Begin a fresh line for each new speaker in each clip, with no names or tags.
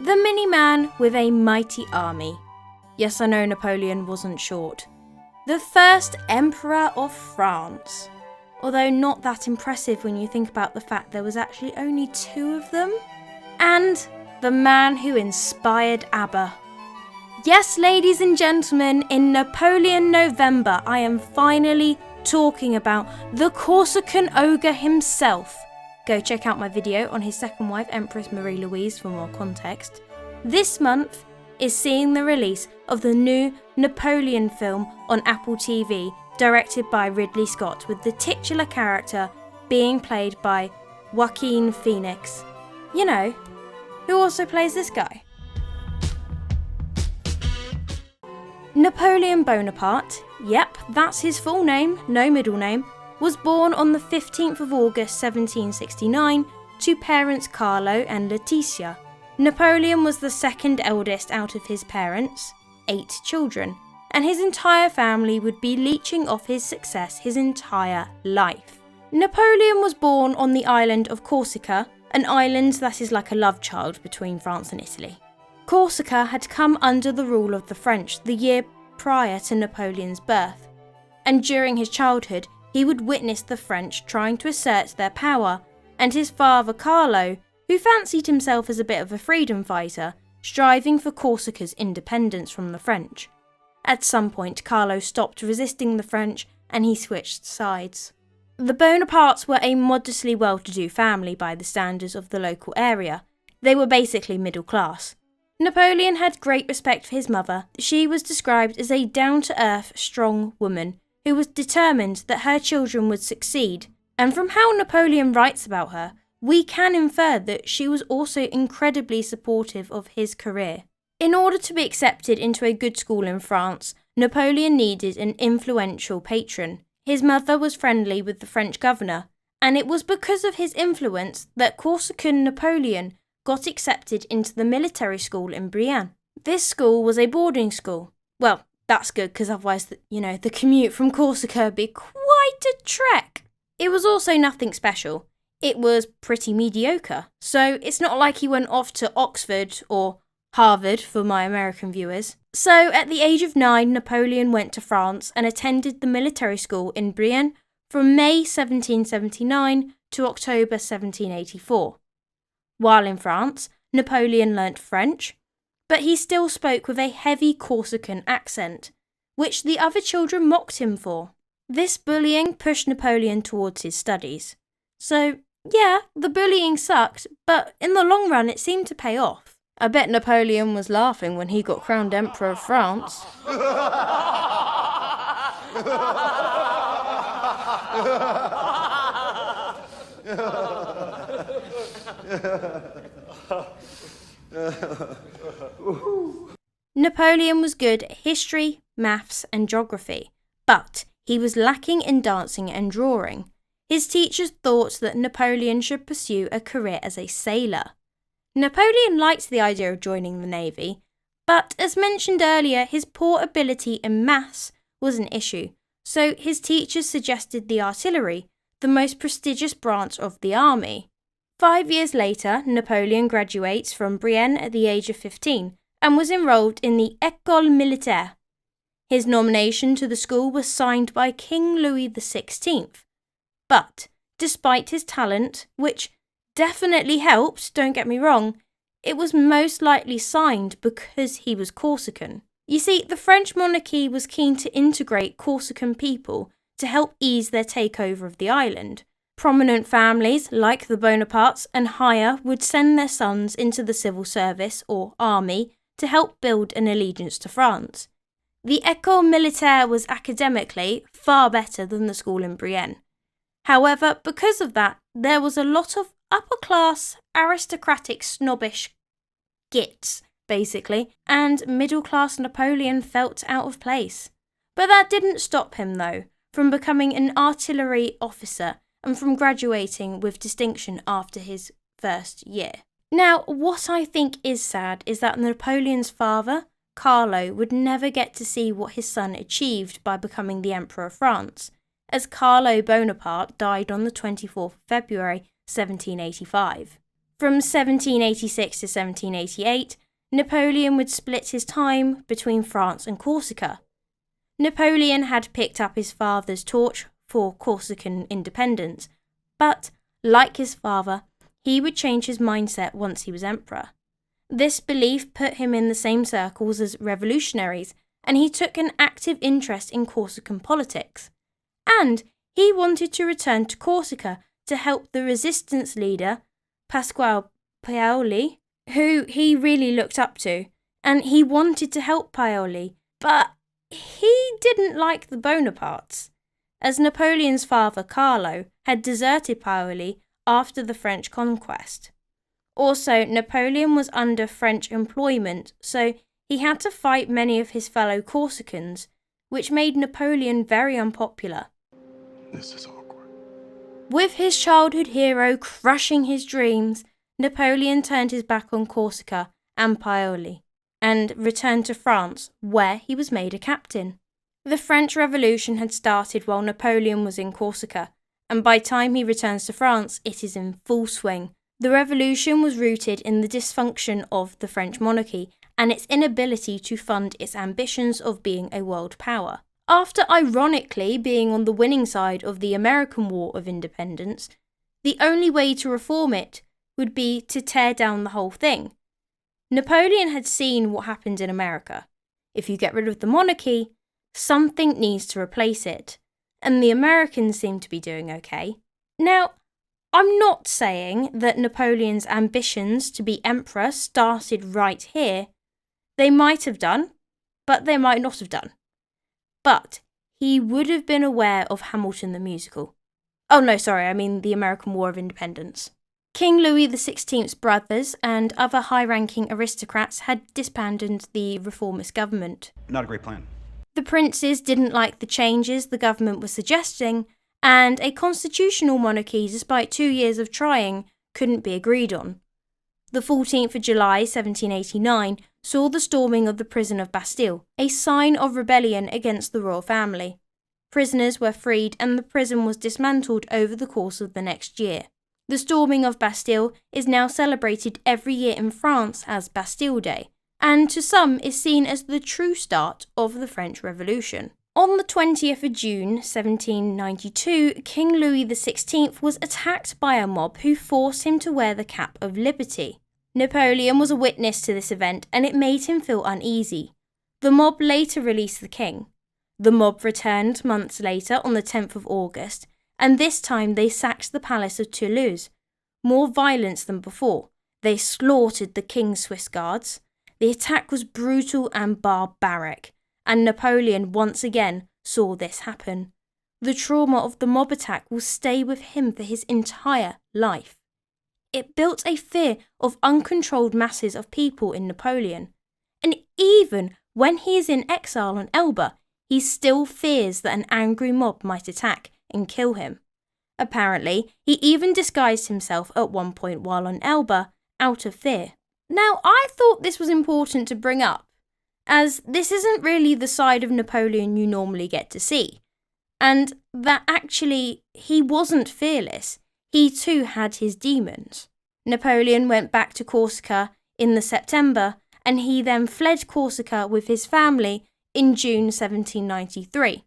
The mini-man with a mighty army. Yes, I know Napoleon wasn't short. The first Emperor of France. Although not that impressive when you think about the fact there was actually only 2 of them. And the man who inspired ABBA. Yes, ladies and gentlemen, in Napoleon November, I am finally talking about the Corsican ogre himself. Go check out my video on his second wife, Empress Marie-Louise, for more context. This month is seeing the release of the new Napoleon film on Apple TV, directed by Ridley Scott, with the titular character being played by Joaquin Phoenix. You know, who also plays this guy. Napoleon Bonaparte, yep, that's his full name, no middle name, was born on the 15th of August 1769 to parents Carlo and Letizia. Napoleon was the second eldest out of his parents, 8 children, and his entire family would be leeching off his success his entire life. Napoleon was born on the island of Corsica, an island that is like a love child between France and Italy. Corsica had come under the rule of the French the year prior to Napoleon's birth, and during his childhood he would witness the French trying to assert their power, and his father Carlo, who fancied himself as a bit of a freedom fighter, striving for Corsica's independence from the French. At some point, Carlo stopped resisting the French and he switched sides. The Bonapartes were a modestly well-to-do family by the standards of the local area. They were basically middle class. Napoleon had great respect for his mother. She was described as a down-to-earth, strong woman who was determined that her children would succeed, and from how Napoleon writes about her, we can infer that she was also incredibly supportive of his career. In order to be accepted into a good school in France, Napoleon needed an influential patron. His mother was friendly with the French governor, and it was because of his influence that Corsican Napoleon got accepted into the military school in Brienne. This school was a boarding school. Well, that's good, because otherwise, the commute from Corsica would be quite a trek. It was also nothing special. It was pretty mediocre, so it's not like he went off to Oxford or Harvard for my American viewers. So at the age of 9, Napoleon went to France and attended the military school in Brienne from May 1779 to October 1784. While in France, Napoleon learnt French, but he still spoke with a heavy Corsican accent, which the other children mocked him for. This bullying pushed Napoleon towards his studies. So, yeah, the bullying sucked, but in the long run it seemed to pay off. I bet Napoleon was laughing when he got crowned Emperor of France. Napoleon was good at history, maths and geography, but he was lacking in dancing and drawing. His teachers thought that Napoleon should pursue a career as a sailor. Napoleon liked the idea of joining the navy, but as mentioned earlier, his poor ability in maths was an issue, so his teachers suggested the artillery, the most prestigious branch of the army. 5 years later, Napoleon graduates from Brienne at the age of 15 and was enrolled in the École Militaire. His nomination to the school was signed by King Louis XVI. But, despite his talent, which definitely helped, don't get me wrong, it was most likely signed because he was Corsican. You see, the French monarchy was keen to integrate Corsican people to help ease their takeover of the island. Prominent families, like the Bonapartes and higher, would send their sons into the civil service, or army, to help build an allegiance to France. The École Militaire was academically far better than the school in Brienne. However, because of that, there was a lot of upper-class, aristocratic, snobbish gits, basically, and middle-class Napoleon felt out of place. But that didn't stop him, though, from becoming an artillery officer and from graduating with distinction after his first year. Now, what I think is sad is that Napoleon's father, Carlo, would never get to see what his son achieved by becoming the Emperor of France, as Carlo Bonaparte died on the 24th of February 1785. From 1786 to 1788, Napoleon would split his time between France and Corsica. Napoleon had picked up his father's torch for Corsican independence, but, like his father, he would change his mindset once he was emperor. This belief put him in the same circles as revolutionaries, and he took an active interest in Corsican politics. And he wanted to return to Corsica to help the resistance leader, Pasquale Paoli, who he really looked up to, and he wanted to help Paoli, but he didn't like the Bonapartes, as Napoleon's father Carlo had deserted Paoli after the French conquest. Also, Napoleon was under French employment, so he had to fight many of his fellow Corsicans, which made Napoleon very unpopular.
This is awkward.
With his childhood hero crushing his dreams, Napoleon turned his back on Corsica and Paoli, and returned to France, where he was made a captain. The French Revolution had started while Napoleon was in Corsica, and by the time he returns to France, it is in full swing. The revolution was rooted in the dysfunction of the French monarchy and its inability to fund its ambitions of being a world power. After ironically being on the winning side of the American War of Independence, the only way to reform it would be to tear down the whole thing. Napoleon had seen what happened in America. If you get rid of the monarchy, something needs to replace it, and the Americans seem to be doing okay. Now, I'm not saying that Napoleon's ambitions to be emperor started right here. They might have done, but they might not have done. But he would have been aware of Hamilton the musical. Oh no, sorry, I mean the American War of Independence. King Louis XVI's brothers and other high-ranking aristocrats had disbanded the reformist government.
Not a great plan.
The princes didn't like the changes the government was suggesting, and a constitutional monarchy, despite 2 years of trying, couldn't be agreed on. The 14th of July 1789 saw the storming of the prison of Bastille, a sign of rebellion against the royal family. Prisoners were freed and the prison was dismantled over the course of the next year. The storming of Bastille is now celebrated every year in France as Bastille Day, and to some is seen as the true start of the French Revolution. On the 20th of June 1792, King Louis XVI was attacked by a mob who forced him to wear the cap of liberty. Napoleon was a witness to this event and it made him feel uneasy. The mob later released the king. The mob returned months later on the 10th of August, and this time they sacked the palace of Toulouse. More violence than before. They slaughtered the king's Swiss guards. The attack was brutal and barbaric, and Napoleon once again saw this happen. The trauma of the mob attack will stay with him for his entire life. It built a fear of uncontrolled masses of people in Napoleon, and even when he is in exile on Elba, he still fears that an angry mob might attack and kill him. Apparently, he even disguised himself at one point while on Elba, out of fear. Now, I thought this was important to bring up, as this isn't really the side of Napoleon you normally get to see, and that actually he wasn't fearless. He too had his demons. Napoleon went back to Corsica in the September, and he then fled Corsica with his family in June 1793.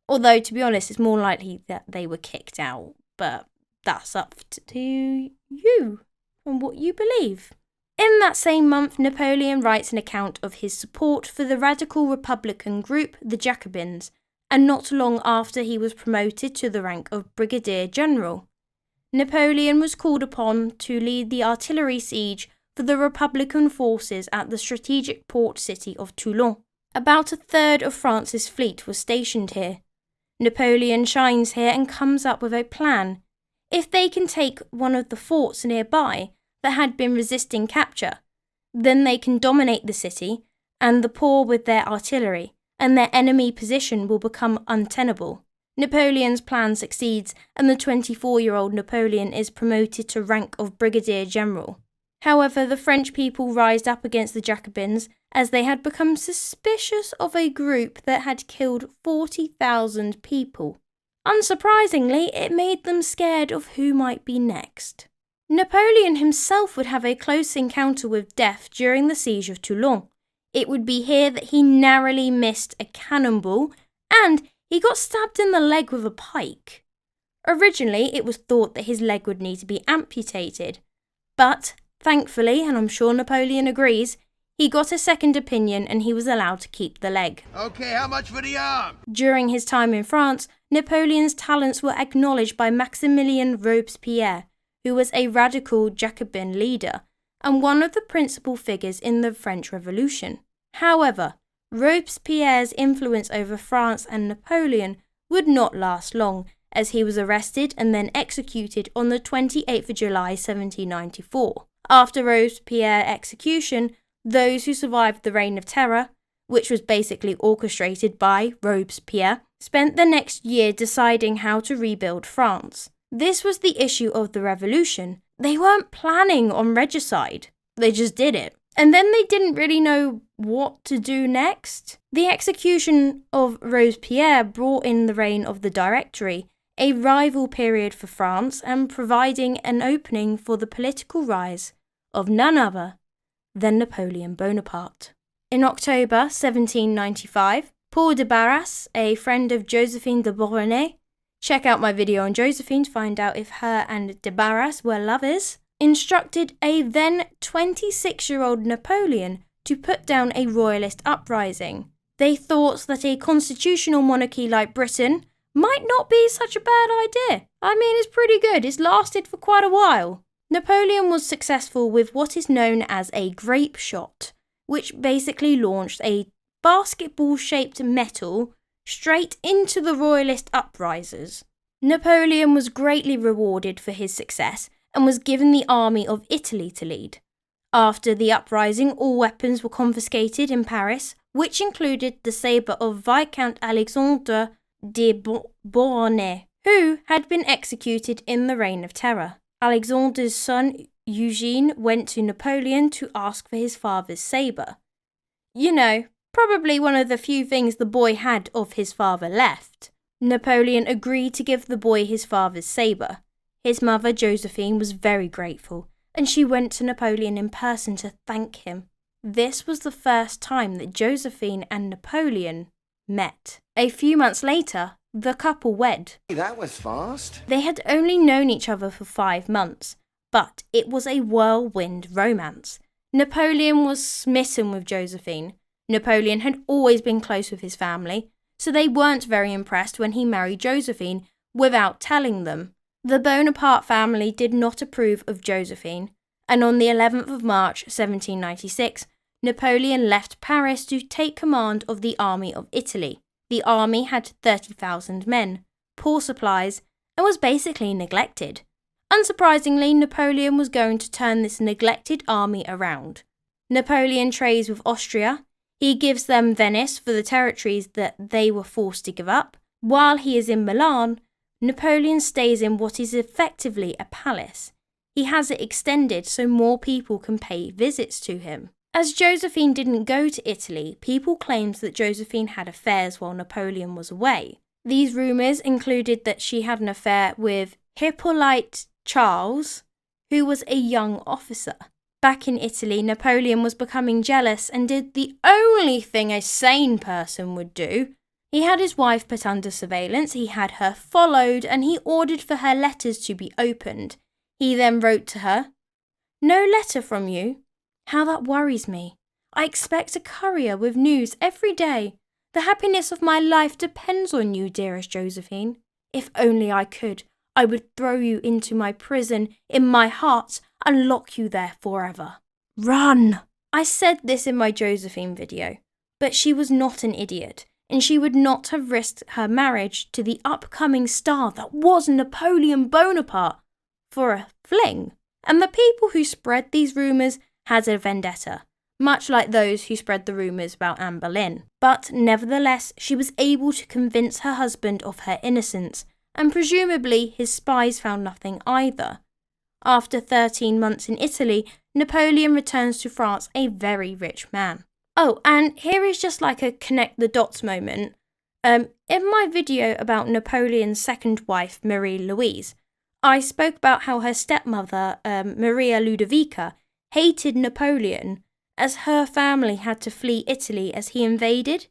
Although, to be honest, it's more likely that they were kicked out, but that's up to you and what you believe. In that same month, Napoleon writes an account of his support for the radical Republican group, the Jacobins, and not long after he was promoted to the rank of Brigadier General. Napoleon was called upon to lead the artillery siege for the Republican forces at the strategic port city of Tulong. About a third of France's fleet was stationed here. Napoleon shines here and comes up with a plan. If they can take one of the forts nearby that had been resisting capture, then they can dominate the city and the poor with their artillery, and their enemy position will become untenable. Napoleon's plan succeeds, and the 24-year-old Napoleon is promoted to rank of Brigadier General. However, the French people rised up against the Jacobins as they had become suspicious of a group that had killed 40,000 people. Unsurprisingly, it made them scared of who might be next. Napoleon himself would have a close encounter with death during the siege of Tulong. It would be here that he narrowly missed a cannonball and he got stabbed in the leg with a pike. Originally, it was thought that his leg would need to be amputated, but thankfully, and I'm sure Napoleon agrees, he got a second opinion and he was allowed to keep the leg.
Okay, how much for the arm?
During his time in France, Napoleon's talents were acknowledged by Maximilien Robespierre, who was a radical Jacobin leader and one of the principal figures in the French Revolution. However, Robespierre's influence over France and Napoleon would not last long, as he was arrested and then executed on the 28th of July 1794. After Robespierre's execution, those who survived the Reign of Terror, which was basically orchestrated by Robespierre, spent the next year deciding how to rebuild France. This was the issue of the revolution. They weren't planning on regicide. They just did it. And then they didn't really know what to do next. The execution of Robespierre brought in the reign of the Directory, a rival period for France and providing an opening for the political rise of none other than Napoleon Bonaparte. In October 1795, Paul de Barras, a friend of Josephine de Beauharnais, check out my video on Josephine to find out if her and de Barras were lovers, instructed a then 26-year-old Napoleon to put down a Royalist Uprising. They thought that a constitutional monarchy like Britain might not be such a bad idea. I mean, it's pretty good. It's lasted for quite a while. Napoleon was successful with what is known as a grape shot, which basically launched a basketball-shaped metal straight into the Royalist uprisers. Napoleon was greatly rewarded for his success and was given the army of Italy to lead. After the uprising, all weapons were confiscated in Paris, which included the sabre of Viscount Alexandre de Beauharnais, who had been executed in the Reign of Terror. Alexandre's son Eugene went to Napoleon to ask for his father's sabre. You know, probably one of the few things the boy had of his father left. Napoleon agreed to give the boy his father's sabre. His mother, Josephine, was very grateful, and she went to Napoleon in person to thank him. This was the first time that Josephine and Napoleon met. A few months later, the couple wed.
That was fast.
They had only known each other for 5 months, but it was a whirlwind romance. Napoleon was smitten with Josephine. Napoleon had always been close with his family, so they weren't very impressed when he married Josephine without telling them. The Bonaparte family did not approve of Josephine, and on the 11th of March 1796, Napoleon left Paris to take command of the army of Italy. The army had 30,000 men, poor supplies, and was basically neglected. Unsurprisingly, Napoleon was going to turn this neglected army around. Napoleon trades with Austria. He gives them Venice for the territories that they were forced to give up. While he is in Milan, Napoleon stays in what is effectively a palace. He has it extended so more people can pay visits to him. As Josephine didn't go to Italy, people claimed that Josephine had affairs while Napoleon was away. These rumours included that she had an affair with Hippolyte Charles, who was a young officer. Back in Italy, Napoleon was becoming jealous and did the only thing a sane person would do. He had his wife put under surveillance, he had her followed, and he ordered for her letters to be opened. He then wrote to her, "No letter from you? How that worries me. I expect a courier with news every day. The happiness of my life depends on you, dearest Josephine. If only I could, I would throw you into my prison in my heart and lock you there forever. Run!" I said this in my Josephine video, but she was not an idiot, and she would not have risked her marriage to the upcoming star that was Napoleon Bonaparte for a fling. And the people who spread these rumours had a vendetta, much like those who spread the rumours about Anne Boleyn. But nevertheless, she was able to convince her husband of her innocence, and presumably his spies found nothing either. After 13 months in Italy, Napoleon returns to France a very rich man. Oh, and here is just like a connect the dots moment. In my video about Napoleon's second wife, Marie-Louise, I spoke about how her stepmother, Maria Ludovica, hated Napoleon as her family had to flee Italy as he invaded.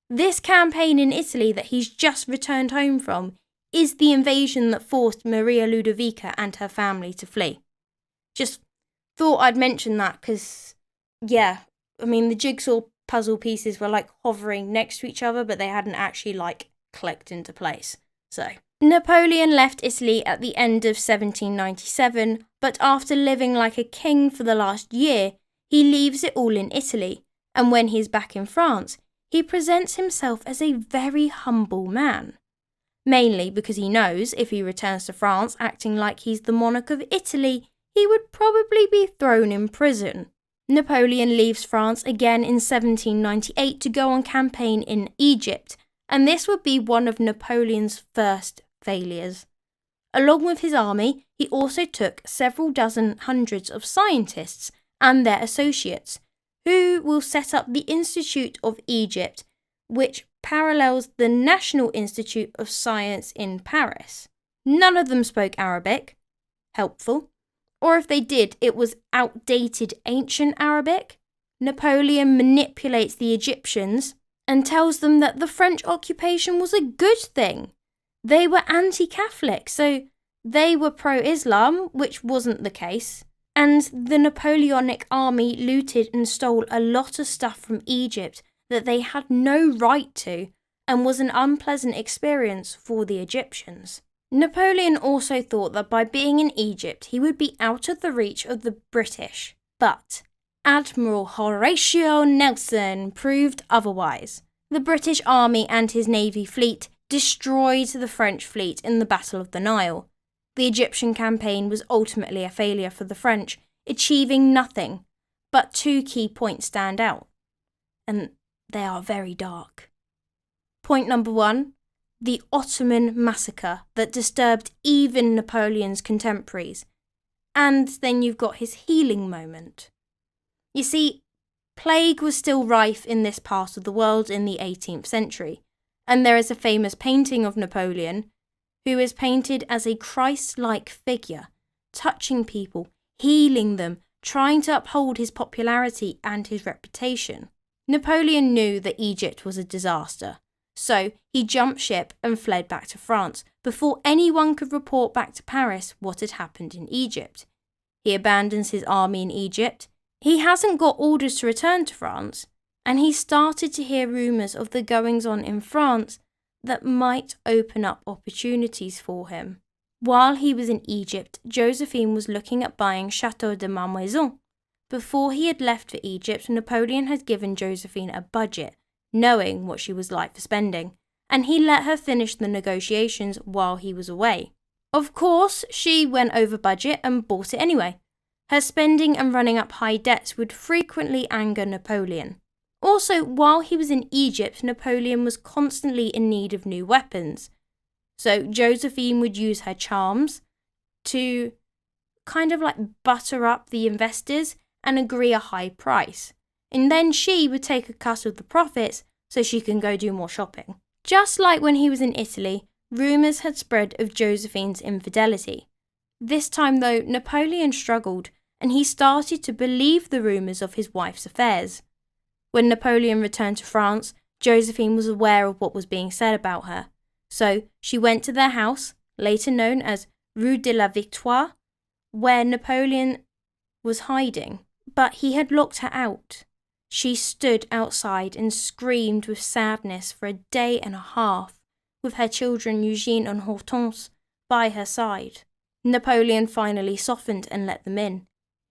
This campaign in Italy that he's just returned home from is the invasion that forced Maria Ludovica and her family to flee. Just thought I'd mention that because, yeah, I mean, the jigsaw puzzle pieces were like hovering next to each other, but they hadn't actually like clicked into place. So, Napoleon left Italy at the end of 1797, but after living like a king for the last year, he leaves it all in Italy, and when he's back in France, he presents himself as a very humble man. Mainly because he knows if he returns to France acting like he's the monarch of Italy, he would probably be thrown in prison. Napoleon leaves France again in 1798 to go on campaign in Egypt, and this would be one of Napoleon's first failures. Along with his army, he also took several dozen hundreds of scientists and their associates, who will set up the Institute of Egypt, which parallels the National Institute of Science in Paris. None of them spoke Arabic, helpful, or if they did, it was outdated ancient Arabic. Napoleon manipulates the Egyptians and tells them that the French occupation was a good thing. They were anti-Catholic, so they were pro-Islam, which wasn't the case. And the Napoleonic army looted and stole a lot of stuff from Egypt that they had no right to, and was an unpleasant experience for the Egyptians. Napoleon also thought that by being in Egypt he would be out of the reach of the British, but Admiral Horatio Nelson proved otherwise. The British army and his navy fleet destroyed the French fleet in the Battle of the Nile. The Egyptian campaign was ultimately a failure for the French, achieving nothing, but two key points stand out, and they are very dark. Point number 1, the Ottoman massacre that disturbed even Napoleon's contemporaries. And then you've got his healing moment. You see, plague was still rife in this part of the world in the 18th century, and there is a famous painting of Napoleon, who is painted as a Christ-like figure, touching people, healing them, trying to uphold his popularity and his reputation. Napoleon knew that Egypt was a disaster, so he jumped ship and fled back to France before anyone could report back to Paris what had happened in Egypt. He abandons his army in Egypt. He hasn't got orders to return to France, and he started to hear rumours of the goings-on in France that might open up opportunities for him. While he was in Egypt, Josephine was looking at buying Château de Malmaison. Before he had left for Egypt, Napoleon had given Josephine a budget, knowing what she was like for spending, and he let her finish the negotiations while he was away. Of course, she went over budget and bought it anyway. Her spending and running up high debts would frequently anger Napoleon. Also, while he was in Egypt, Napoleon was constantly in need of new weapons. So Josephine would use her charms to kind of like butter up the investors and agree a high price. And then she would take a cut of the profits so she can go do more shopping. Just like when he was in Italy, rumours had spread of Josephine's infidelity. This time though, Napoleon struggled and he started to believe the rumours of his wife's affairs. When Napoleon returned to France, Josephine was aware of what was being said about her. So she went to their house, later known as Rue de la Victoire, where Napoleon was hiding, but he had locked her out. She stood outside and screamed with sadness for a day and a half, with her children Eugene and Hortense by her side. Napoleon finally softened and let them in.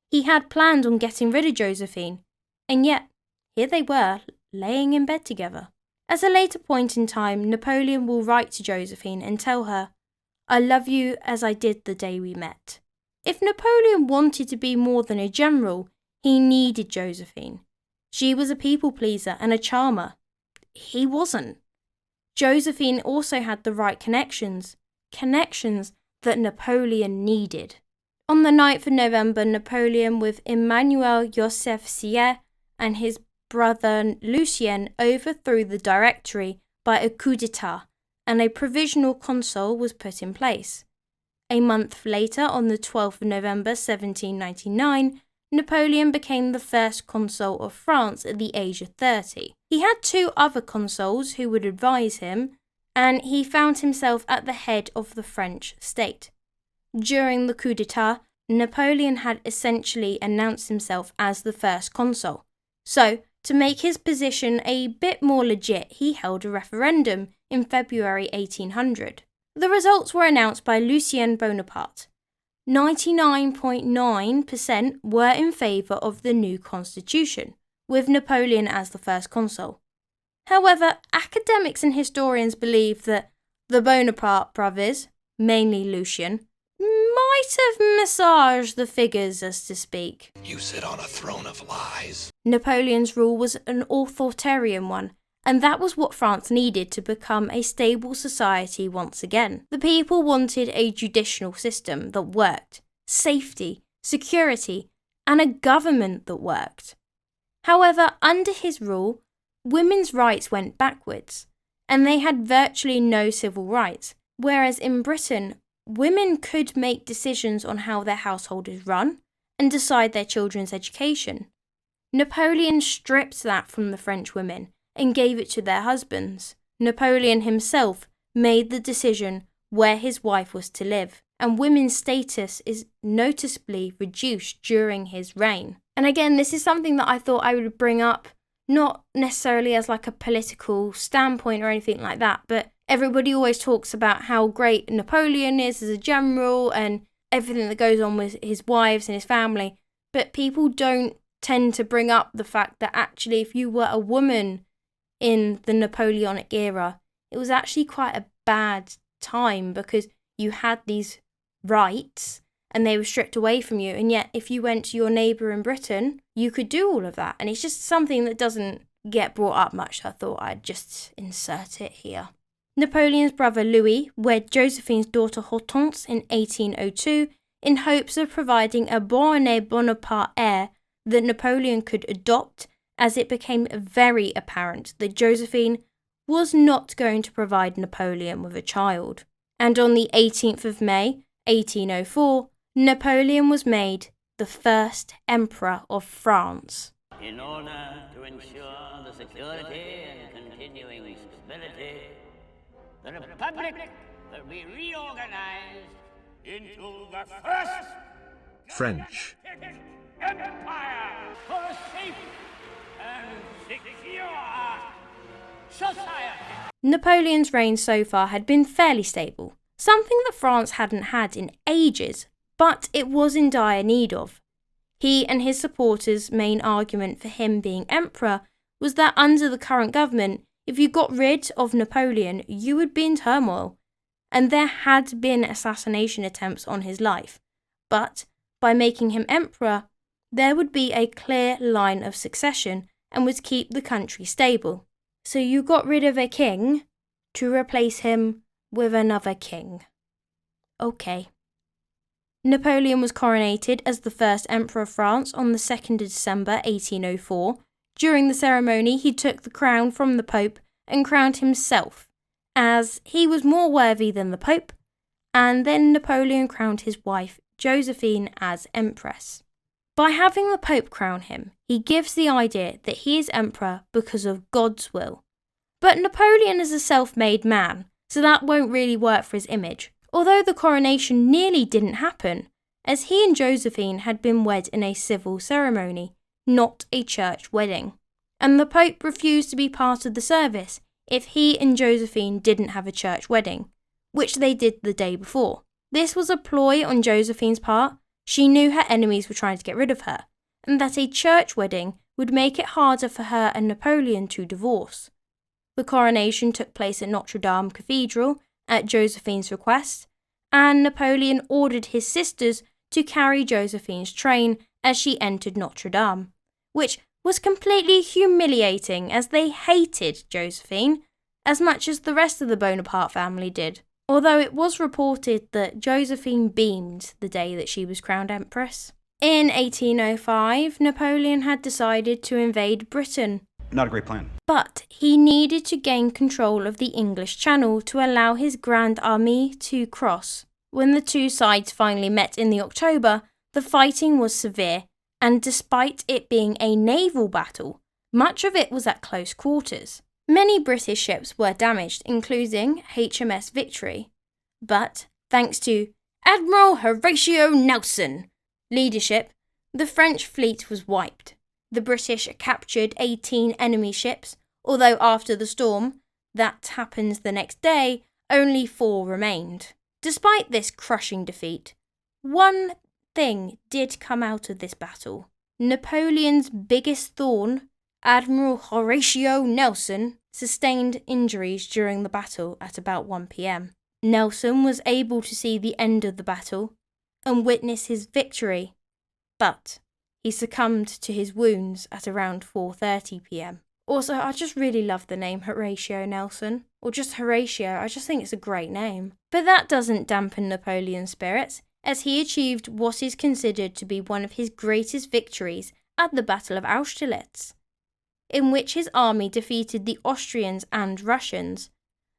He had planned on getting rid of Josephine, and yet here they were, laying in bed together. At a later point in time, Napoleon will write to Josephine and tell her, "I love you as I did the day we met." If Napoleon wanted to be more than a general, he needed Josephine. She was a people pleaser and a charmer. He wasn't. Josephine also had the right connections that Napoleon needed. On the 9th of November, Napoleon with Emmanuel Joseph Sieyès and his brother Lucien overthrew the Directory by a coup d'etat, and a provisional consul was put in place. A month later, on the 12th of November 1799, Napoleon became the first consul of France at the age of 30. He had 2 other consuls who would advise him, and he found himself at the head of the French state. During the coup d'etat, Napoleon had essentially announced himself as the first consul. So, to make his position a bit more legit, he held a referendum in February 1800. The results were announced by Lucien Bonaparte. 99.9% were in favour of the new constitution, with Napoleon as the first consul. However, academics and historians believe that the Bonaparte brothers, mainly Lucien, might have massaged the figures, as to speak.
You sit on a throne of lies.
Napoleon's rule was an authoritarian one, and that was what France needed to become a stable society once again. The people wanted a judicial system that worked, safety, security, and a government that worked. However, under his rule, women's rights went backwards, and they had virtually no civil rights, whereas in Britain, women could make decisions on how their household is run and decide their children's education. Napoleon stripped that from the French women and gave it to their husbands. Napoleon himself made the decision where his wife was to live, and women's status is noticeably reduced during his reign. And again, this is something that I thought I would bring up, not necessarily as like a political standpoint or anything like that, but everybody always talks about how great Napoleon is as a general and everything that goes on with his wives and his family, but people don't tend to bring up the fact that actually if you were a woman in the Napoleonic era, it was actually quite a bad time because you had these rights and they were stripped away from you, and yet if you went to your neighbour in Britain, you could do all of that, and it's just something that doesn't get brought up much, so I thought I'd just insert it here. Napoleon's brother Louis wed Josephine's daughter Hortense in 1802 in hopes of providing a Beauharnais Bonaparte heir that Napoleon could adopt, as it became very apparent that Josephine was not going to provide Napoleon with a child. And on the 18th of May, 1804, Napoleon was made the first Emperor of France.
In order to ensure the security and continuing stability, the Republic will be reorganized into the first
French.
empire for a safe and secure society.
Napoleon's reign so far had been fairly stable, something that France hadn't had in ages, but it was in dire need of. He and his supporters' main argument for him being emperor was that under the current government, if you got rid of Napoleon, you would be in turmoil, and there had been assassination attempts on his life. But by making him emperor, there would be a clear line of succession and would keep the country stable. So you got rid of a king to replace him with another king. Okay. Napoleon was coronated as the first Emperor of France on the 2nd of December 1804. During the ceremony, he took the crown from the Pope and crowned himself, as he was more worthy than the Pope, and then Napoleon crowned his wife, Josephine, as Empress. By having the Pope crown him, he gives the idea that he is emperor because of God's will. But Napoleon is a self-made man, so that won't really work for his image, although the coronation nearly didn't happen, as he and Josephine had been wed in a civil ceremony, not a church wedding, and the Pope refused to be part of the service if he and Josephine didn't have a church wedding, which they did the day before. This was a ploy on Josephine's part. She knew her enemies were trying to get rid of her, and that a church wedding would make it harder for her and Napoleon to divorce. The coronation took place at Notre Dame Cathedral at Josephine's request, and Napoleon ordered his sisters to carry Josephine's train as she entered Notre Dame, which was completely humiliating as they hated Josephine as much as the rest of the Bonaparte family did. Although it was reported that Josephine beamed the day that she was crowned empress. In 1805, Napoleon had decided to invade Britain.
Not a great plan.
But he needed to gain control of the English Channel to allow his Grand Army to cross. When the two sides finally met in the October, the fighting was severe, and despite it being a naval battle, much of it was at close quarters. Many British ships were damaged, including HMS Victory. But, thanks to Admiral Horatio Nelson leadership, the French fleet was wiped. The British captured 18 enemy ships, although after the storm, that happened the next day, only 4 remained. Despite this crushing defeat, one thing did come out of this battle. Napoleon's biggest thorn, Admiral Horatio Nelson, sustained injuries during the battle at about 1 p.m. Nelson was able to see the end of the battle and witness his victory, but he succumbed to his wounds at around 4:30 p.m. Also, I just really love the name Horatio Nelson, or just Horatio. I just think it's a great name. But that doesn't dampen Napoleon's spirits, as he achieved what is considered to be one of his greatest victories at the Battle of Austerlitz, in which his army defeated the Austrians and Russians.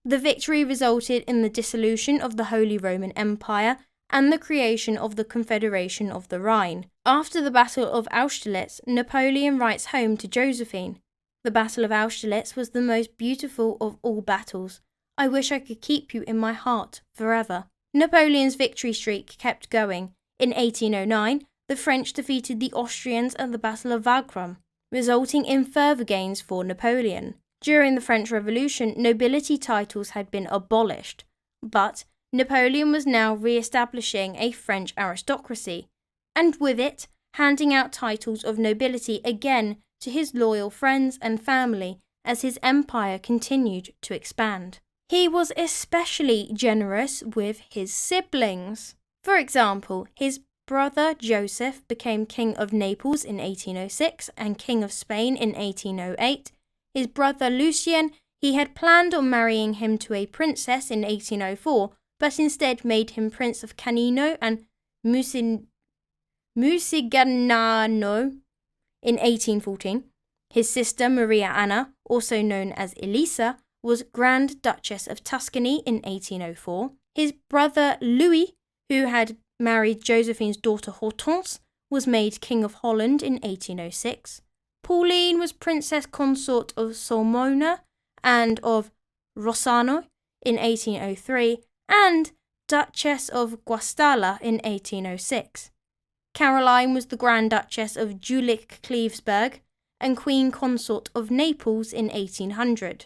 The victory resulted in the dissolution of the Holy Roman Empire and the creation of the Confederation of the Rhine. After the Battle of Austerlitz, Napoleon writes home to Josephine, "The Battle of Austerlitz was the most beautiful of all battles. I wish I could keep you in my heart forever." Napoleon's victory streak kept going. In 1809, the French defeated the Austrians at the Battle of Wagram, resulting in further gains for Napoleon. During the French Revolution, nobility titles had been abolished, but Napoleon was now re-establishing a French aristocracy, and with it, handing out titles of nobility again to his loyal friends and family as his empire continued to expand. He was especially generous with his siblings. For example, his brother Joseph became King of Naples in 1806 and King of Spain in 1808. His brother Lucien, he had planned on marrying him to a princess in 1804, but instead made him Prince of Canino and Musignano in 1814. His sister Maria Anna, also known as Elisa, was Grand Duchess of Tuscany in 1804. His brother Louis, who had married Josephine's daughter Hortense, was made King of Holland in 1806. Pauline was Princess Consort of Sulmona and of Rossano in 1803, and Duchess of Guastalla in 1806. Caroline was the Grand Duchess of Jülich-Cleversburg and Queen Consort of Naples in 1800,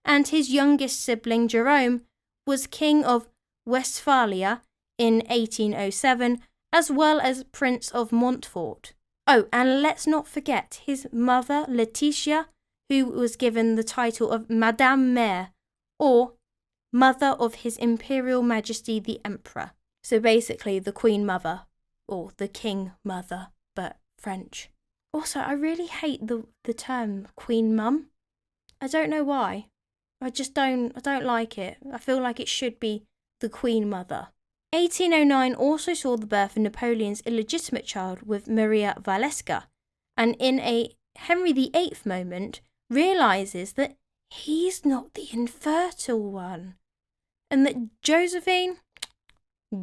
and his youngest sibling Jerome was King of Westphalia in 1807, as well as Prince of Montfort. Oh, and let's not forget his mother Laetitia, who was given the title of Madame Mère, or Mother of His Imperial Majesty the Emperor. So basically the Queen Mother, or the King Mother, but French. Also, I really hate the term Queen Mum. I don't know why. I don't like it. I feel like it should be the Queen Mother. 1809 also saw the birth of Napoleon's illegitimate child with Maria Walewska, and in a Henry VIII moment realises that he's not the infertile one, and that Josephine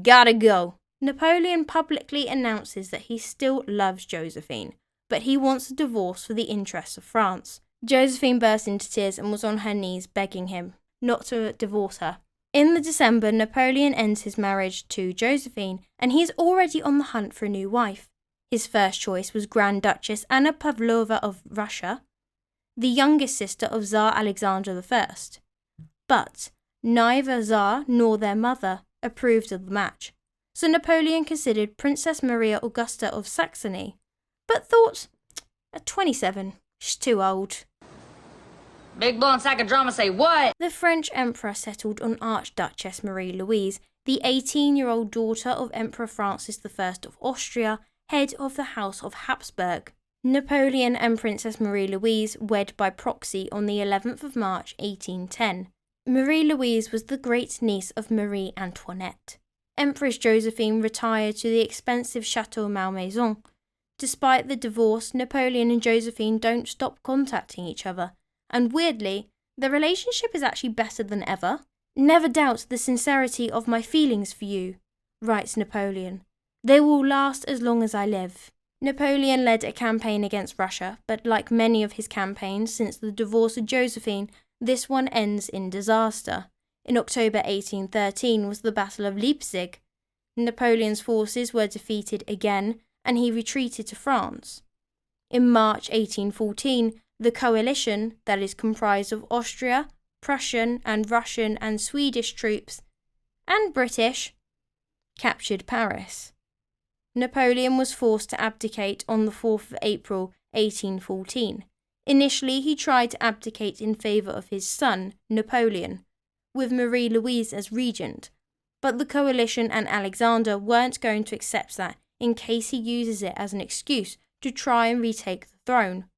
gotta go. Napoleon publicly announces that he still loves Josephine, but he wants a divorce for the interests of France. Josephine burst into tears and was on her knees begging him not to divorce her. In the December, Napoleon ends his marriage to Josephine, and he is already on the hunt for a new wife. His first choice was Grand Duchess Anna Pavlova of Russia, the youngest sister of Tsar Alexander I. But neither Tsar nor their mother approved of the match, so Napoleon considered Princess Maria Augusta of Saxony, but thought, at 27, she's too old.
Big blowing sack of drama say what?
The French emperor settled on Archduchess Marie-Louise, the 18-year-old daughter of Emperor Francis I of Austria, head of the House of Habsburg. Napoleon and Princess Marie-Louise wed by proxy on the 11th of March 1810. Marie-Louise was the great-niece of Marie Antoinette. Empress Josephine retired to the expensive Chateau Malmaison. Despite the divorce, Napoleon and Josephine don't stop contacting each other, and weirdly, their relationship is actually better than ever. "Never doubt the sincerity of my feelings for you," writes Napoleon. "They will last as long as I live." Napoleon led a campaign against Russia, but like many of his campaigns since the divorce of Josephine, this one ends in disaster. In October 1813 was the Battle of Leipzig. Napoleon's forces were defeated again, and he retreated to France. In March 1814, the coalition, that is comprised of Austria, Prussian and Russian and Swedish troops, and British, captured Paris. Napoleon was forced to abdicate on the 4th of April 1814. Initially, he tried to abdicate in favour of his son, Napoleon, with Marie-Louise as regent, but the coalition and Alexander weren't going to accept that in case he uses it as an excuse to try and retake the throne.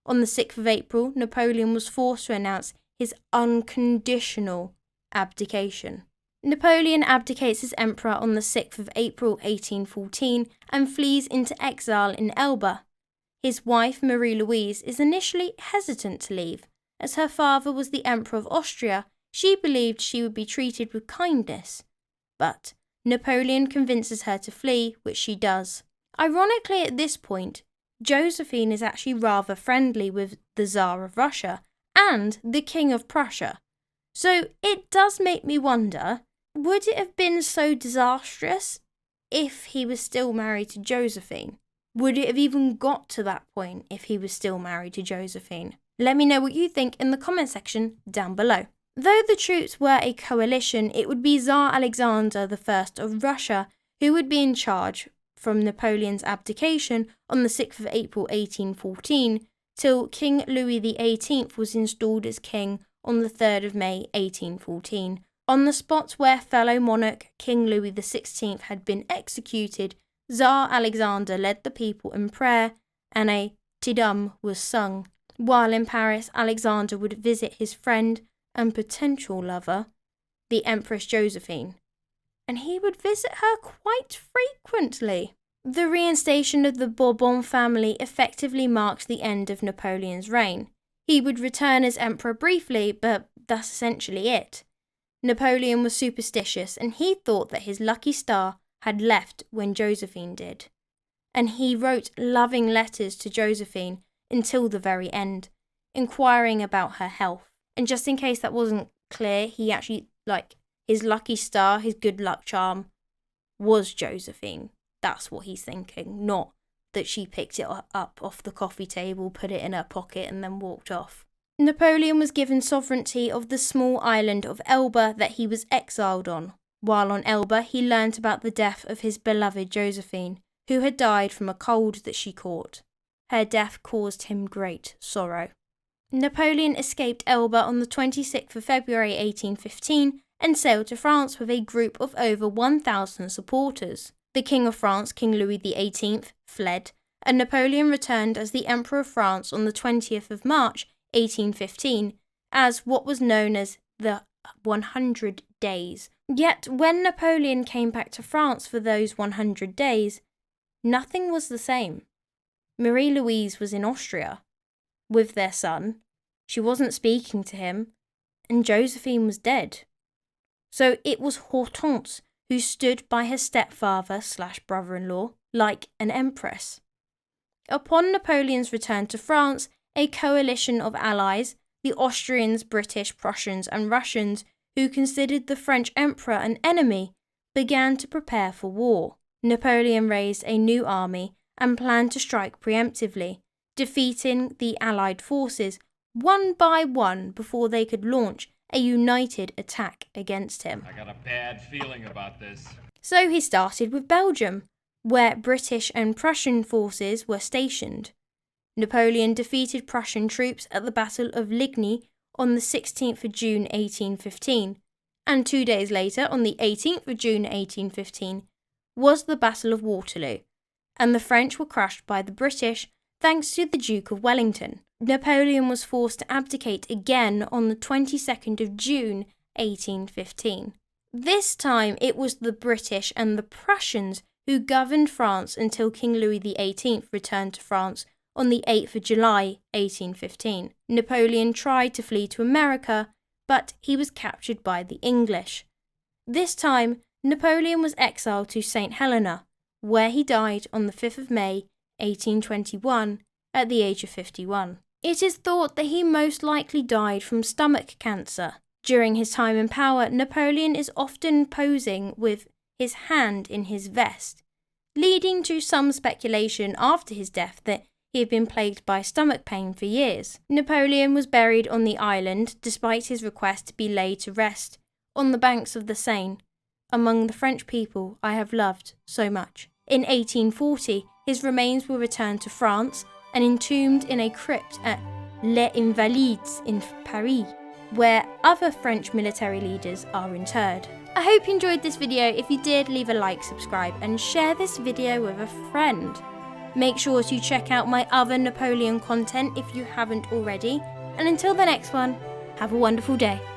On the 6th of April, Napoleon was forced to announce his unconditional abdication. Napoleon abdicates as emperor on the 6th of April 1814 and flees into exile in Elba. His wife, Marie-Louise, is initially hesitant to leave. As her father was the Emperor of Austria, she believed she would be treated with kindness. But Napoleon convinces her to flee, which she does. Ironically, at this point, Josephine is actually rather friendly with the Tsar of Russia and the King of Prussia. So it does make me wonder, would it have been so disastrous if he was still married to Josephine? Would it have even got to that point if he was still married to Josephine? Let me know what you think in the comment section down below. Though the troops were a coalition, it would be Tsar Alexander I of Russia who would be in charge from Napoleon's abdication on the 6th of April 1814 till King Louis XVIII was installed as king on the 3rd of May 1814. On the spot where fellow monarch King Louis XVI had been executed, Tsar Alexander led the people in prayer and a Te Deum was sung. While in Paris, Alexander would visit his friend and potential lover, the Empress Josephine, and he would visit her quite frequently. The reinstation of the Bourbon family effectively marked the end of Napoleon's reign. He would return as emperor briefly, but that's essentially it. Napoleon was superstitious, and he thought that his lucky star had left when Josephine did. And he wrote loving letters to Josephine until the very end, inquiring about her health. And just in case that wasn't clear, he actually, his lucky star, his good luck charm, was Josephine. That's what he's thinking, not that she picked it up off the coffee table, put it in her pocket, and then walked off. Napoleon was given sovereignty of the small island of Elba that he was exiled on. While on Elba, he learnt about the death of his beloved Josephine, who had died from a cold that she caught. Her death caused him great sorrow. Napoleon escaped Elba on the 26th of February 1815 and sailed to France with a group of over 1,000 supporters. The King of France, King Louis XVIII, fled, and Napoleon returned as the Emperor of France on the 20th of March 1815 as what was known as the 100 days. Yet when Napoleon came back to France for those 100 days, nothing was the same. Marie-Louise was in Austria with their son. She wasn't speaking to him, and Josephine was dead. So it was Hortense who stood by her stepfather/brother-in-law like an empress. Upon Napoleon's return to France, a coalition of allies, the Austrians, British, Prussians and Russians, who considered the French emperor an enemy, began to prepare for war. Napoleon raised a new army and planned to strike preemptively, defeating the allied forces one by one before they could launch a united attack against him.
I got a bad feeling about this.
So he started with Belgium, where British and Prussian forces were stationed. Napoleon defeated Prussian troops at the Battle of Ligny on the 16th of June 1815, and 2 days later, on the 18th of June 1815, was the Battle of Waterloo, and the French were crushed by the British thanks to the Duke of Wellington. Napoleon was forced to abdicate again on the 22nd of June 1815. This time it was the British and the Prussians who governed France until King Louis XVIII returned to France on the 8th of July 1815. Napoleon tried to flee to America, but he was captured by the English. This time, Napoleon was exiled to St. Helena, where he died on the 5th of May 1821 at the age of 51. It is thought that he most likely died from stomach cancer. During his time in power, Napoleon is often posing with his hand in his vest, leading to some speculation after his death that he had been plagued by stomach pain for years. Napoleon was buried on the island despite his request to be laid to rest on the banks of the Seine, among the French people I have loved so much. In 1840, his remains were returned to France and entombed in a crypt at Les Invalides in Paris, where other French military leaders are interred. I hope you enjoyed this video. If you did, leave a like, subscribe, and share this video with a friend. Make sure to check out my other Napoleon content if you haven't already. And until the next one, have a wonderful day.